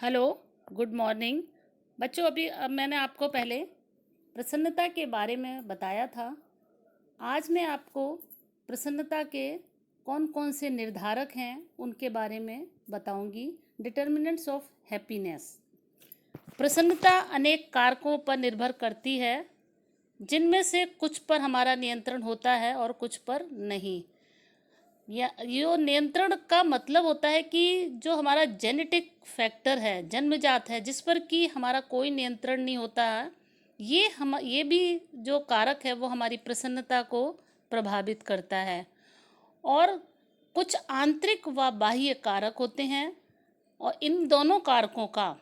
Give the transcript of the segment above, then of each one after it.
Hello, good morning. बच्चों, अभी अब मैंने आपको पहले प्रसन्नता के बारे में बताया था। आज मैं आपको प्रसन्नता के कौन कौन से निर्धारक हैं उनके बारे में बताऊंगी। Determinants of happiness. प्रसन्नता अनेक कारकों पर निर्भर करती है, जिनमें से कुछ पर हमारा नियंत्रण होता है और कुछ पर नहीं। या यो नियंत्रण का मतलब होता है कि जो हमारा जेनेटिक फैक्टर है, जन्मजात है, जिस पर कि हमारा कोई नियंत्रण नहीं होता है, ये भी जो कारक है वो हमारी प्रसन्नता को प्रभावित करता है। और कुछ आंतरिक व बाह्य कारक होते हैं, और इन दोनों कारकों का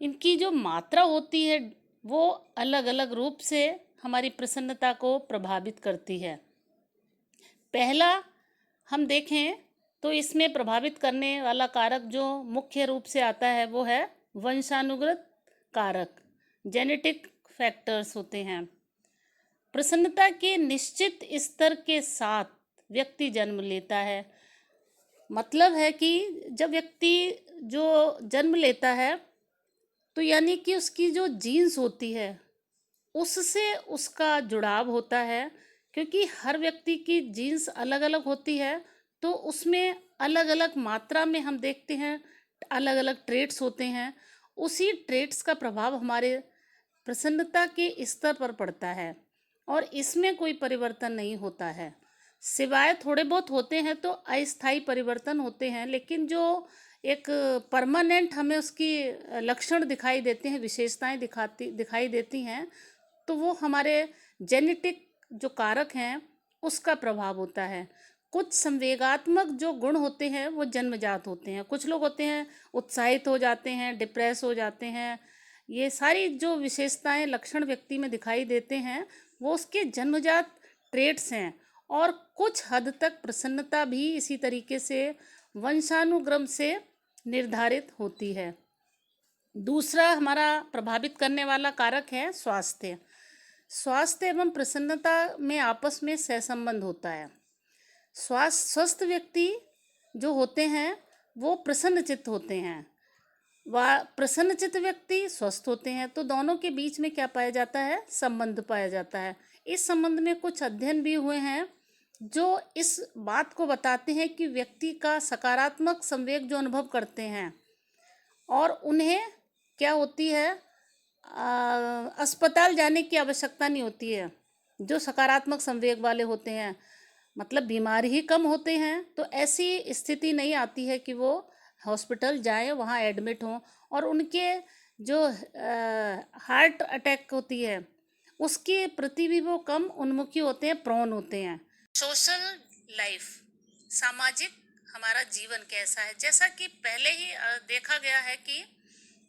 इनकी जो मात्रा होती है वो अलग अलग रूप से हमारी प्रसन्नता को प्रभावित करती है। पहला हम देखें तो इसमें प्रभावित करने वाला कारक जो मुख्य रूप से आता है वो है वंशानुगत कारक। जेनेटिक फैक्टर्स होते हैं। प्रसन्नता के निश्चित स्तर के साथ व्यक्ति जन्म लेता है। मतलब है कि जब व्यक्ति जो जन्म लेता है तो यानी कि उसकी जो जीन्स होती है उससे उसका जुड़ाव होता है, क्योंकि हर व्यक्ति की जीन्स अलग अलग होती है। तो उसमें अलग अलग मात्रा में हम देखते हैं अलग अलग ट्रेट्स होते हैं। उसी ट्रेट्स का प्रभाव हमारे प्रसन्नता के स्तर पर पड़ता है और इसमें कोई परिवर्तन नहीं होता है, सिवाय थोड़े बहुत होते हैं तो अस्थायी परिवर्तन होते हैं। लेकिन जो एक परमानेंट हमें उसकी लक्षण दिखाई देते हैं, विशेषताएं दिखाई देती हैं, तो वो हमारे जेनेटिक जो कारक हैं उसका प्रभाव होता है। कुछ संवेगात्मक जो गुण होते हैं वो जन्मजात होते हैं। कुछ लोग होते हैं उत्साहित हो जाते हैं, डिप्रेस हो जाते हैं। ये सारी जो विशेषताएं लक्षण व्यक्ति में दिखाई देते हैं वो उसके जन्मजात ट्रेट्स हैं। और कुछ हद तक प्रसन्नता भी इसी तरीके से वंशानुक्रम से निर्धारित होती है। दूसरा हमारा प्रभावित करने वाला कारक है स्वास्थ्य। स्वास्थ्य एवं प्रसन्नता में आपस में सहसंबंध होता है। स्वस्थ व्यक्ति जो होते हैं वो प्रसन्नचित्त होते हैं, व प्रसन्नचित्त व्यक्ति स्वस्थ होते हैं। तो दोनों के बीच में क्या पाया जाता है? संबंध पाया जाता है। इस संबंध में कुछ अध्ययन भी हुए हैं जो इस बात को बताते हैं कि व्यक्ति का सकारात्मक संवेग जो अनुभव करते हैं और उन्हें क्या होती है, अस्पताल जाने की आवश्यकता नहीं होती है। जो सकारात्मक संवेग वाले होते हैं, मतलब बीमार ही कम होते हैं, तो ऐसी स्थिति नहीं आती है कि वो हॉस्पिटल जाएं, वहाँ एडमिट हों। और उनके जो हार्ट अटैक होती है उसके प्रति भी वो कम उन्मुखी होते हैं, प्रोन होते हैं। सोशल लाइफ, सामाजिक हमारा जीवन कैसा है? जैसा कि पहले ही देखा गया है कि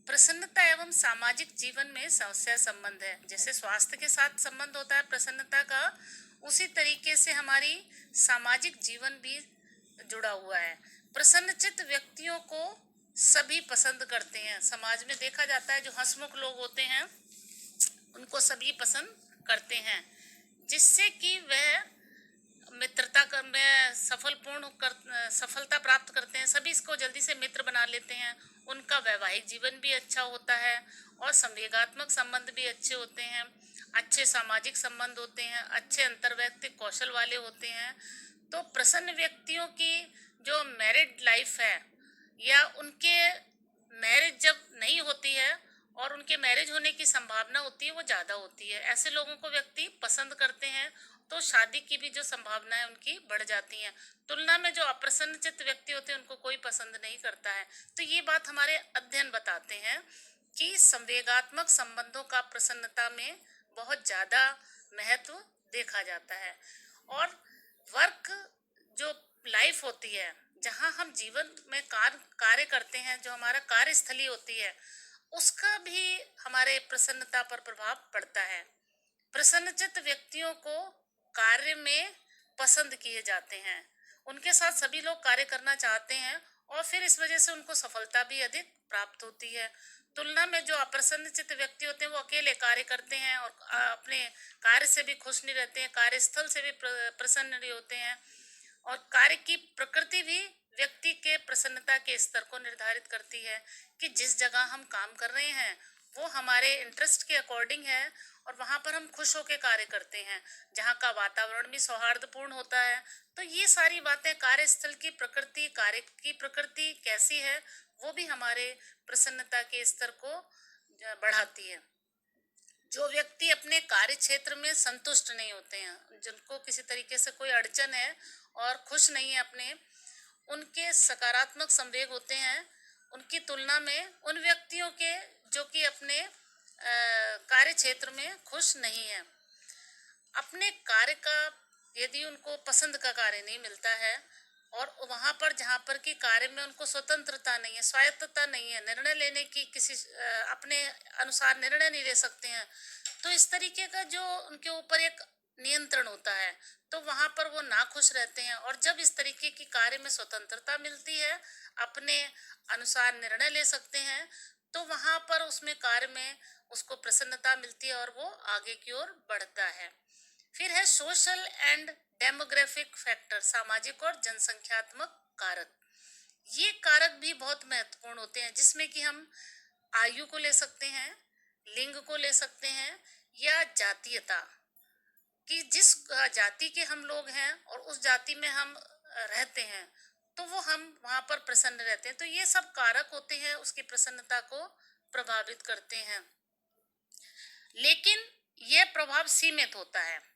प्रसन्नता एवं सामाजिक जीवन में सह संबंध है। जैसे स्वास्थ्य के साथ संबंध होता है प्रसन्नता का, उसी तरीके से हमारी सामाजिक जीवन भी जुड़ा हुआ है। प्रसन्नचित्त व्यक्तियों को सभी पसंद करते हैं। समाज में देखा जाता है जो हंसमुख लोग होते हैं उनको सभी पसंद करते हैं, जिससे कि वह मित्रता कर में सफलता प्राप्त करते हैं। सभी इसको जल्दी से मित्र बना लेते हैं। उनका वैवाहिक जीवन भी अच्छा होता है और संवेगात्मक संबंध भी अच्छे होते हैं। अच्छे सामाजिक संबंध होते हैं, अच्छे अंतर्वैयक्तिक कौशल वाले होते हैं। तो प्रसन्न व्यक्तियों की जो मैरिड लाइफ है या उनके मैरिज जब नहीं होती है और उनके मैरिज होने की संभावना होती है वो ज़्यादा होती है, ऐसे लोगों को व्यक्ति पसंद करते हैं। तो शादी की भी जो संभावनाएं उनकी बढ़ जाती हैं। तुलना में जो अप्रसन्नचित्त व्यक्ति होते हैं उनको कोई पसंद नहीं करता है। तो ये बात हमारे अध्ययन बताते हैं कि संवेगात्मक संबंधों का प्रसन्नता में बहुत ज़्यादा महत्व देखा जाता है। और वर्क जो लाइफ होती है, जहाँ हम जीवन में कार्य करते हैं, जो हमारा कार्यस्थली होती है, उसका भी हमारे प्रसन्नता पर प्रभाव पड़ता है। प्रसन्नचित्त व्यक्तियों को कार्य में पसंद किए जाते हैं। उनके साथ सभी लोग कार्य करना चाहते हैं और फिर इस वजह से उनको सफलता भी अधिक प्राप्त होती है। तुलना में जो अप्रसन्नचित्त व्यक्ति होते हैं वो अकेले कार्य करते हैं और अपने कार्य से भी खुश नहीं रहते हैं, कार्यस्थल से भी प्रसन्न नहीं होते हैं। और कार्य की प्रकृति भी व्यक्ति के प्रसन्नता के स्तर को निर्धारित करती है कि जिस जगह हम काम कर रहे हैं वो हमारे इंटरेस्ट के अकॉर्डिंग है और वहाँ पर हम खुश होकर कार्य करते हैं, जहाँ का वातावरण भी सौहार्दपूर्ण होता है। तो ये सारी बातें, कार्यस्थल की प्रकृति, कार्य की प्रकृति कैसी है, वो भी हमारे प्रसन्नता के स्तर को बढ़ाती है। जो व्यक्ति अपने कार्य क्षेत्र में संतुष्ट नहीं होते हैं, जिनको किसी तरीके से कोई अड़चन है और खुश नहीं है अपने, उनके सकारात्मक संवेग होते हैं उनकी तुलना में उन व्यक्तियों के जो कि अपने कार्य क्षेत्र में खुश नहीं है। अपने कार्य का यदि उनको पसंद का कार्य नहीं मिलता है और वहाँ पर जहाँ पर कि कार्य में उनको स्वतंत्रता नहीं है, स्वायत्तता नहीं है, निर्णय लेने की किसी अपने अनुसार निर्णय नहीं ले सकते हैं, तो इस तरीके का जो उनके ऊपर एक नियंत्रण होता है, तो वहाँ पर वो नाखुश रहते हैं। और जब इस तरीके की कार्य में स्वतंत्रता मिलती है, अपने अनुसार निर्णय ले सकते हैं, तो वहाँ पर उसमें कार्य में उसको प्रसन्नता मिलती है और वो आगे की ओर बढ़ता है। फिर है सोशल एंड डेमोग्राफिक फैक्टर, सामाजिक और जनसंख्यात्मक कारक। ये कारक भी बहुत महत्वपूर्ण होते हैं, जिसमें कि हम आयु को ले सकते हैं, लिंग को ले सकते हैं, या जातीयता, कि जिस जाति के हम लोग हैं और उस जाति में हम रहते हैं, तो वो हम वहाँ पर प्रसन्न रहते हैं। तो ये सब कारक होते हैं, उसकी प्रसन्नता को प्रभावित करते हैं, लेकिन यह प्रभाव सीमित होता है।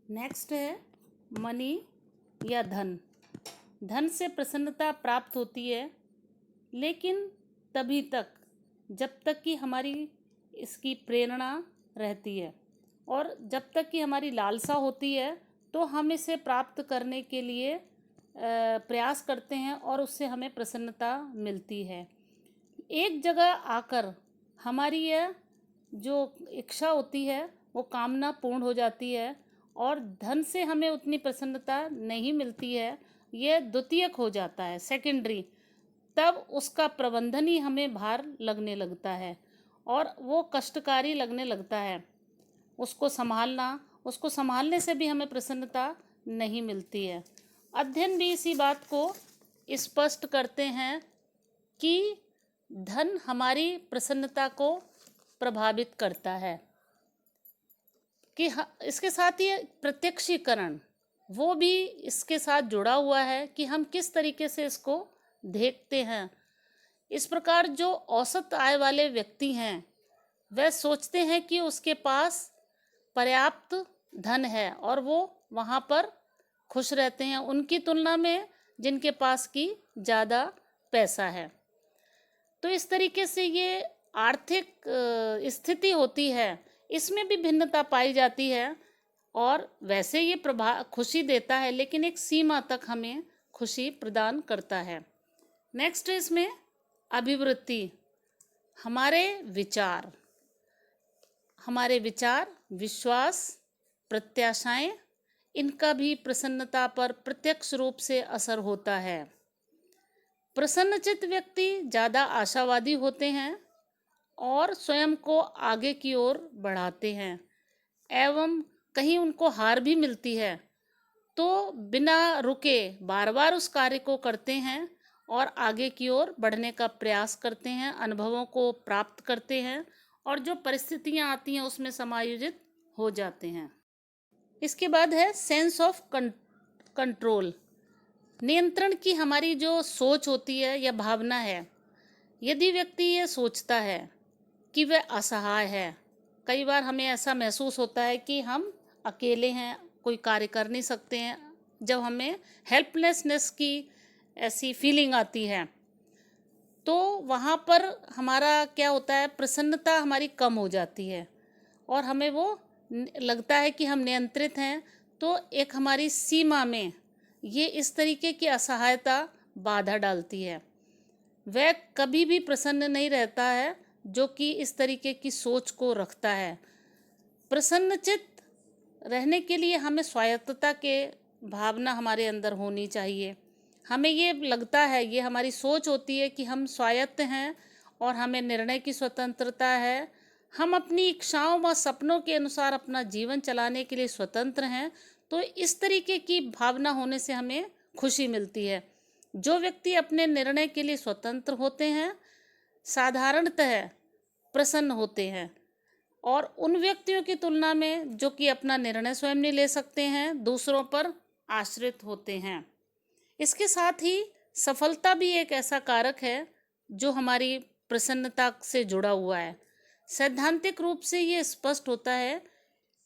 नेक्स्ट है मनी या धन। धन से प्रसन्नता प्राप्त होती है, लेकिन तभी तक जब तक कि हमारी इसकी प्रेरणा रहती है, और जब तक कि हमारी लालसा होती है तो हम इसे प्राप्त करने के लिए प्रयास करते हैं और उससे हमें प्रसन्नता मिलती है। एक जगह आकर हमारी यह जो इच्छा होती है वो कामना पूर्ण हो जाती है और धन से हमें उतनी प्रसन्नता नहीं मिलती है, यह द्वितीयक हो जाता है, सेकेंडरी। तब उसका प्रबंधन ही हमें भार लगने लगता है और वो कष्टकारी लगने लगता है। उसको संभालने से भी हमें प्रसन्नता नहीं मिलती है। अध्ययन भी इसी बात को स्पष्ट करते हैं कि धन हमारी प्रसन्नता को प्रभावित करता है, कि इसके साथ ही प्रत्यक्षीकरण वो भी इसके साथ जुड़ा हुआ है कि हम किस तरीके से इसको देखते हैं। इस प्रकार जो औसत आय वाले व्यक्ति हैं वह सोचते हैं कि उसके पास पर्याप्त धन है और वो वहाँ पर खुश रहते हैं, उनकी तुलना में जिनके पास की ज़्यादा पैसा है। तो इस तरीके से ये आर्थिक स्थिति होती है, इसमें भी भिन्नता पाई जाती है और वैसे ये खुशी देता है, लेकिन एक सीमा तक हमें खुशी प्रदान करता है। नेक्स्ट इसमें अभिवृत्ति, हमारे विचार, विश्वास, प्रत्याशाएं, इनका भी प्रसन्नता पर प्रत्यक्ष रूप से असर होता है। प्रसन्नचित्त व्यक्ति ज़्यादा आशावादी होते हैं और स्वयं को आगे की ओर बढ़ाते हैं, एवं कहीं उनको हार भी मिलती है तो बिना रुके बार बार उस कार्य को करते हैं और आगे की ओर बढ़ने का प्रयास करते हैं, अनुभवों को प्राप्त करते हैं और जो परिस्थितियां आती हैं उसमें समायोजित हो जाते हैं। इसके बाद है सेंस ऑफ कंट्रोल, नियंत्रण की हमारी जो सोच होती है या भावना है। यदि व्यक्ति ये सोचता है कि वह असहाय है, कई बार हमें ऐसा महसूस होता है कि हम अकेले हैं, कोई कार्य कर नहीं सकते हैं, जब हमें हेल्पलेसनेस की ऐसी फीलिंग आती है तो वहाँ पर हमारा क्या होता है, प्रसन्नता हमारी कम हो जाती है और हमें वो लगता है कि हम नियंत्रित हैं। तो एक हमारी सीमा में ये इस तरीके की असहायता बाधा डालती है, वह कभी भी प्रसन्न नहीं रहता है जो कि इस तरीके की सोच को रखता है। प्रसन्नचित्त रहने के लिए हमें स्वायत्तता के भावना हमारे अंदर होनी चाहिए। हमें ये लगता है, ये हमारी सोच होती है कि हम स्वायत्त हैं और हमें निर्णय की स्वतंत्रता है, हम अपनी इच्छाओं व सपनों के अनुसार अपना जीवन चलाने के लिए स्वतंत्र हैं। तो इस तरीके की भावना होने से हमें खुशी मिलती है। जो व्यक्ति अपने निर्णय के लिए स्वतंत्र होते हैं साधारणतः प्रसन्न होते हैं, और उन व्यक्तियों की तुलना में जो कि अपना निर्णय स्वयं नहीं ले सकते हैं, दूसरों पर आश्रित होते हैं। इसके साथ ही सफलता भी एक ऐसा कारक है जो हमारी प्रसन्नता से जुड़ा हुआ है। सैद्धांतिक रूप से ये स्पष्ट होता है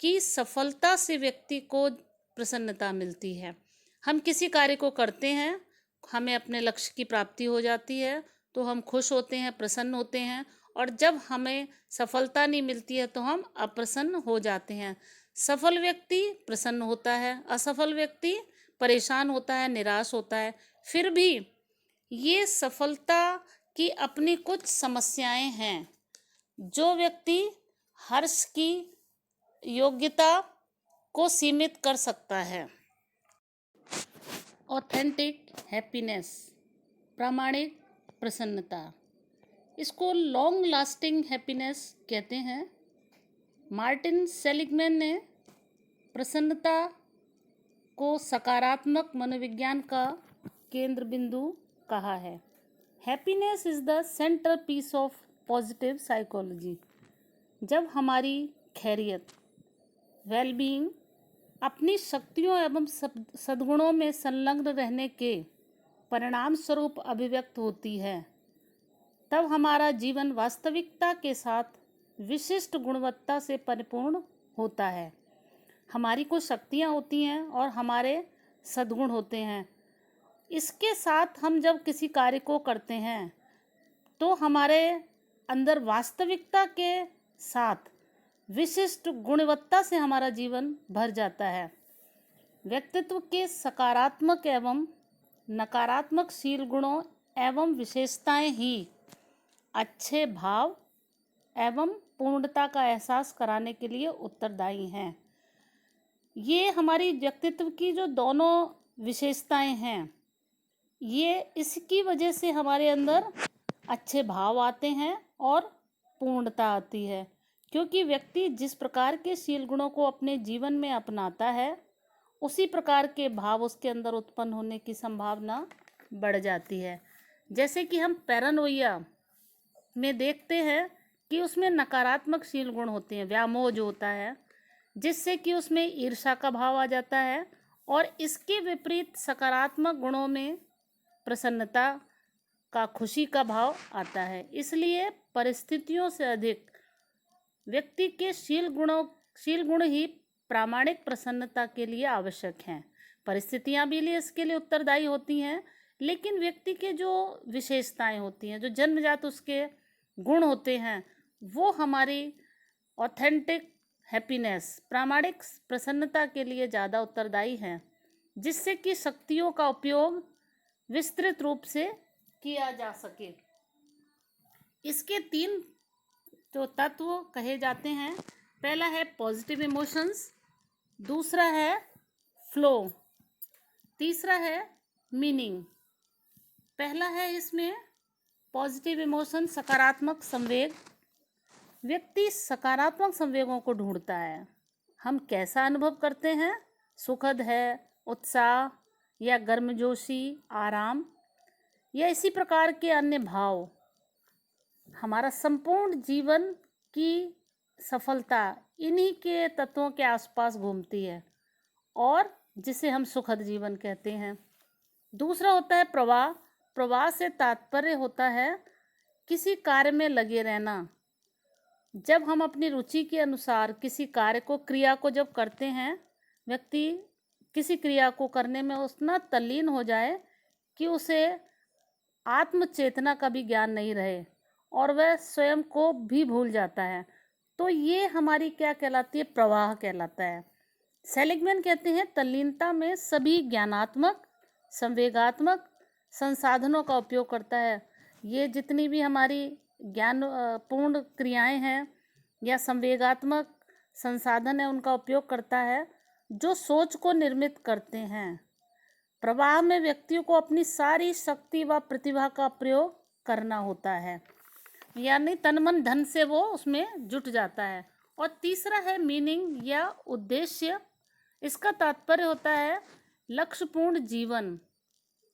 कि सफलता से व्यक्ति को प्रसन्नता मिलती है। हम किसी कार्य को करते हैं, हमें अपने लक्ष्य की प्राप्ति हो जाती है तो हम खुश होते हैं, प्रसन्न होते हैं, और जब हमें सफलता नहीं मिलती है तो हम अप्रसन्न हो जाते हैं। सफल व्यक्ति प्रसन्न होता है, असफल व्यक्ति परेशान होता है, निराश होता है। फिर भी ये सफलता की अपनी कुछ समस्याएं हैं। जो व्यक्ति हर्ष की योग्यता को सीमित कर सकता है। ऑथेंटिक हैप्पीनेस, प्रामाणिक प्रसन्नता, इसको लॉन्ग लास्टिंग हैप्पीनेस कहते हैं। मार्टिन सेलिगमैन ने प्रसन्नता को सकारात्मक मनोविज्ञान का केंद्र बिंदु कहा है। Happiness is the centre piece of positive psychology. जब हमारी खैरियत, वेलबींग अपनी शक्तियों एवं सद्गुणों में संलग्न रहने के परिणाम स्वरूप अभिव्यक्त होती है, तब हमारा जीवन वास्तविकता के साथ विशिष्ट गुणवत्ता से परिपूर्ण होता है। हमारी कुछ शक्तियाँ होती हैं और हमारे सद्गुण होते हैं। इसके साथ हम जब किसी कार्य को करते हैं तो हमारे अंदर वास्तविकता के साथ विशिष्ट गुणवत्ता से हमारा जीवन भर जाता है। व्यक्तित्व के सकारात्मक एवं नकारात्मक शील गुणों एवं विशेषताएं ही अच्छे भाव एवं पूर्णता का एहसास कराने के लिए उत्तरदायी हैं। ये हमारी व्यक्तित्व की जो दोनों विशेषताएं हैं, ये इसकी वजह से हमारे अंदर अच्छे भाव आते हैं और पूर्णता आती है, क्योंकि व्यक्ति जिस प्रकार के शील गुणों को अपने जीवन में अपनाता है उसी प्रकार के भाव उसके अंदर उत्पन्न होने की संभावना बढ़ जाती है। जैसे कि हम पैरानोइया में देखते हैं कि उसमें नकारात्मक शील गुण होते हैं, व्यामोह जो होता है, जिससे कि उसमें ईर्ष्या का भाव आ जाता है, और इसके विपरीत सकारात्मक गुणों में प्रसन्नता का, खुशी का भाव आता है। इसलिए परिस्थितियों से अधिक व्यक्ति के शील गुण ही प्रामाणिक प्रसन्नता के लिए आवश्यक हैं। परिस्थितियाँ भी इसके लिए उत्तरदायी होती हैं, लेकिन व्यक्ति के जो विशेषताएं होती हैं, जो जन्मजात उसके गुण होते हैं, वो हमारी ऑथेंटिक हैप्पीनेस, प्रामाणिक प्रसन्नता के लिए ज़्यादा उत्तरदायी हैं, जिससे कि शक्तियों का उपयोग विस्तृत रूप से किया जा सके। इसके 3 जो तत्व कहे जाते हैं, पहला है पॉजिटिव इमोशंस, दूसरा है फ्लो, तीसरा है मीनिंग। पहला है इसमें पॉजिटिव इमोशन, सकारात्मक संवेग। व्यक्ति सकारात्मक संवेगों को ढूंढता है। हम कैसा अनुभव करते हैं? सुखद है, उत्साह या गर्मजोशी, आराम या इसी प्रकार के अन्य भाव। हमारा संपूर्ण जीवन की सफलता इन्हीं के तत्वों के आसपास घूमती है, और जिसे हम सुखद जीवन कहते हैं। दूसरा होता है प्रवाह। प्रवाह से तात्पर्य होता है किसी कार्य में लगे रहना। जब हम अपनी रुचि के अनुसार किसी कार्य को, क्रिया को जब करते हैं, व्यक्ति किसी क्रिया को करने में उतना तल्लीन हो जाए कि उसे आत्मचेतना का भी ज्ञान नहीं रहे और वह स्वयं को भी भूल जाता है, तो ये हमारी क्या कहलाती है? प्रवाह कहलाता है। सेलिगमैन कहते हैं तल्लीनता में सभी ज्ञानात्मक, संवेगात्मक संसाधनों का उपयोग करता है। ये जितनी भी हमारी ज्ञान पूर्ण क्रियाएं हैं या संवेगात्मक संसाधन है, उनका उपयोग करता है, जो सोच को निर्मित करते हैं। प्रवाह में व्यक्तियों को अपनी सारी शक्ति व प्रतिभा का प्रयोग करना होता है, यानी तन मन धन से वो उसमें जुट जाता है। और तीसरा है मीनिंग या उद्देश्य। इसका तात्पर्य होता है लक्ष्यपूर्ण जीवन।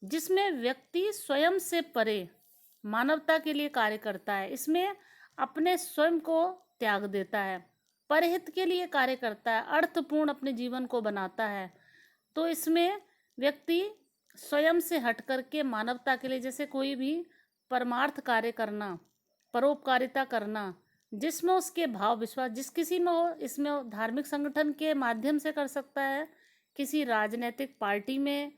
जिसमें व्यक्ति स्वयं से परे मानवता के लिए कार्य करता है। इसमें अपने स्वयं को त्याग देता है, परहित के लिए कार्य करता है, अर्थपूर्ण अपने जीवन को बनाता है। तो इसमें व्यक्ति स्वयं से हट करके मानवता के लिए, जैसे कोई भी परमार्थ कार्य करना, परोपकारिता करना, जिसमें उसके भाव विश्वास जिस किसी में हो, इसमें वो धार्मिक संगठन के माध्यम से कर सकता है, किसी राजनीतिक पार्टी में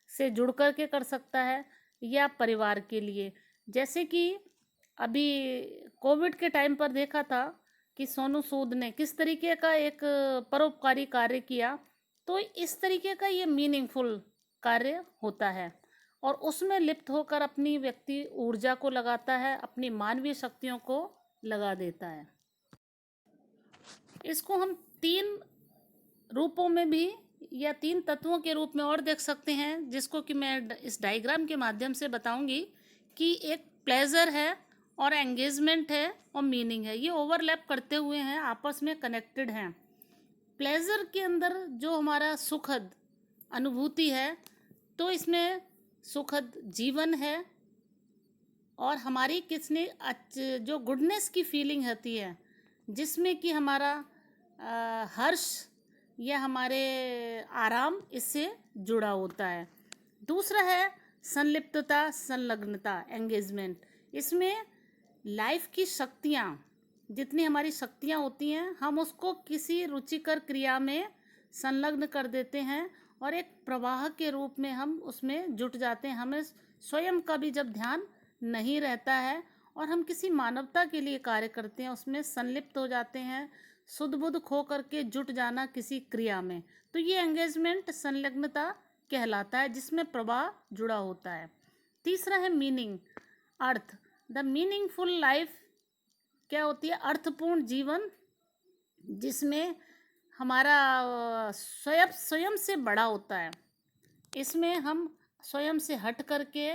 से जुड़ कर के कर सकता है, या परिवार के लिए। जैसे कि अभी कोविड के टाइम पर देखा था कि सोनू सूद ने किस तरीके का एक परोपकारी कार्य किया। तो इस तरीके का ये मीनिंगफुल कार्य होता है और उसमें लिप्त होकर अपनी व्यक्ति ऊर्जा को लगाता है, अपनी मानवीय शक्तियों को लगा देता है। इसको हम 3 रूपों में भी या 3 तत्वों के रूप में और देख सकते हैं, जिसको कि मैं इस डायग्राम के माध्यम से बताऊंगी कि एक प्लेजर है और एंगेजमेंट है और मीनिंग है। ये ओवरलैप करते हुए हैं, आपस में कनेक्टेड हैं। प्लेजर के अंदर जो हमारा सुखद अनुभूति है, तो इसमें सुखद जीवन है और हमारी किसने जो गुडनेस की फीलिंग होती है, जिसमें कि हमारा हर्ष या हमारे आराम इससे जुड़ा होता है। दूसरा है संलिप्तता, संलग्नता, एंगेजमेंट। इसमें लाइफ की शक्तियाँ, जितनी हमारी शक्तियाँ होती हैं, हम उसको किसी रुचिकर क्रिया में संलग्न कर देते हैं और एक प्रवाह के रूप में हम उसमें जुट जाते हैं। हमें स्वयं का भी जब ध्यान नहीं रहता है और हम किसी मानवता के लिए कार्य करते हैं, उसमें संलिप्त हो जाते हैं, सुध बुध खो करके जुट जाना किसी क्रिया में, तो ये एंगेजमेंट, संलग्नता कहलाता है, जिसमें प्रवाह जुड़ा होता है। तीसरा है meaning, earth. The meaningful life क्या होती है? अर्थपूर्ण जीवन, जिसमें हमारा स्वयं से बड़ा होता है। इसमें हम स्वयं से हट करके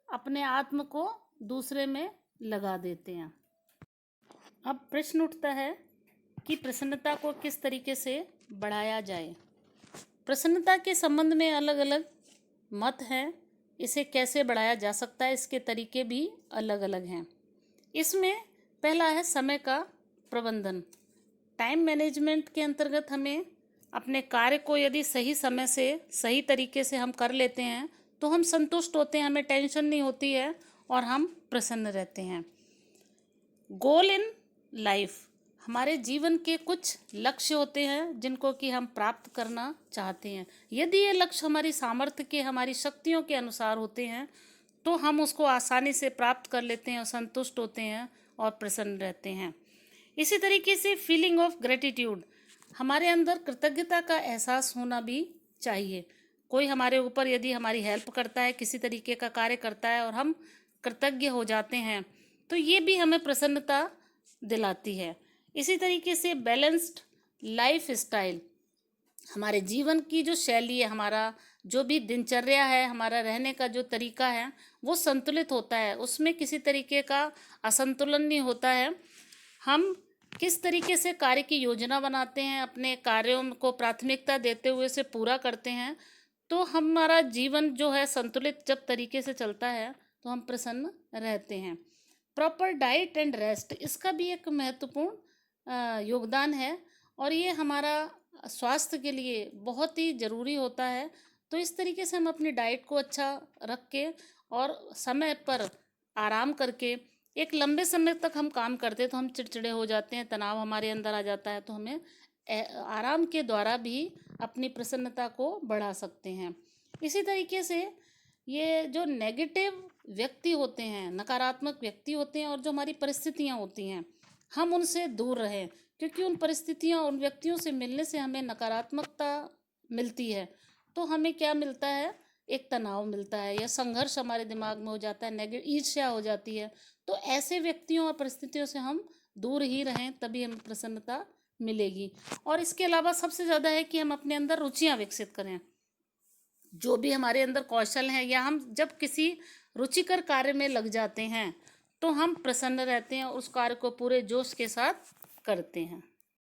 अपने आत्म को दूसरे में लगा देते हैं। अब प्रश्न उठता है कि प्रसन्नता को किस तरीके से बढ़ाया जाए। प्रसन्नता के संबंध में अलग अलग मत हैं। इसे कैसे बढ़ाया जा सकता है, इसके तरीके भी अलग अलग हैं। इसमें पहला है समय का प्रबंधन। टाइम मैनेजमेंट के अंतर्गत हमें अपने कार्य को यदि सही समय से सही तरीके से हम कर लेते हैं तो हम संतुष्ट होते हैं, हमें टेंशन नहीं होती है और हम प्रसन्न रहते हैं। गोल इन लाइफ, हमारे जीवन के कुछ लक्ष्य होते हैं जिनको कि हम प्राप्त करना चाहते हैं। यदि ये लक्ष्य हमारी सामर्थ्य के, हमारी शक्तियों के अनुसार होते हैं तो हम उसको आसानी से प्राप्त कर लेते हैं और संतुष्ट होते हैं और प्रसन्न रहते हैं। इसी तरीके से फीलिंग ऑफ ग्रेटिट्यूड, हमारे अंदर कृतज्ञता का एहसास होना भी चाहिए। कोई हमारे ऊपर यदि हमारी हेल्प करता है, किसी तरीके का कार्य करता है और हम कृतज्ञ हो जाते हैं, तो ये भी हमें प्रसन्नता दिलाती है। इसी तरीके से बैलेंस्ड लाइफ स्टाइल, हमारे जीवन की जो शैली है, हमारा जो भी दिनचर्या है, हमारा रहने का जो तरीका है, वो संतुलित होता है, उसमें किसी तरीके का असंतुलन नहीं होता है। हम किस तरीके से कार्य की योजना बनाते हैं, अपने कार्यों को प्राथमिकता देते हुए से पूरा करते हैं, तो हमारा जीवन जो है संतुलित जब तरीके से चलता है तो हम प्रसन्न रहते हैं। प्रॉपर डाइट एंड रेस्ट, इसका भी एक महत्वपूर्ण योगदान है और ये हमारा स्वास्थ्य के लिए बहुत ही ज़रूरी होता है। तो इस तरीके से हम अपनी डाइट को अच्छा रख के और समय पर आराम करके एक लंबे समय तक हम काम करते तो हम चिड़चिड़े हो जाते हैं, तनाव हमारे अंदर आ जाता है, तो हमें आराम के द्वारा भी अपनी प्रसन्नता को बढ़ा सकते हैं। इसी तरीके से ये जो नेगेटिव व्यक्ति होते हैं, नकारात्मक व्यक्ति होते हैं और जो हमारी परिस्थितियाँ होती हैं, हम उनसे दूर रहें, क्योंकि उन परिस्थितियों, उन व्यक्तियों से मिलने से हमें नकारात्मकता मिलती है तो हमें क्या मिलता है? एक तनाव मिलता है या संघर्ष हमारे दिमाग में हो जाता है, ईर्ष्या हो जाती है। तो ऐसे व्यक्तियों और परिस्थितियों से हम दूर ही रहें, तभी हमें प्रसन्नता मिलेगी। और इसके अलावा सबसे ज़्यादा है कि हम अपने अंदर रुचियाँ विकसित करें, जो भी हमारे अंदर कौशल हैं, या हम जब किसी रुचिकर कार्य में लग जाते हैं तो हम प्रसन्न रहते हैं और उस कार्य को पूरे जोश के साथ करते हैं।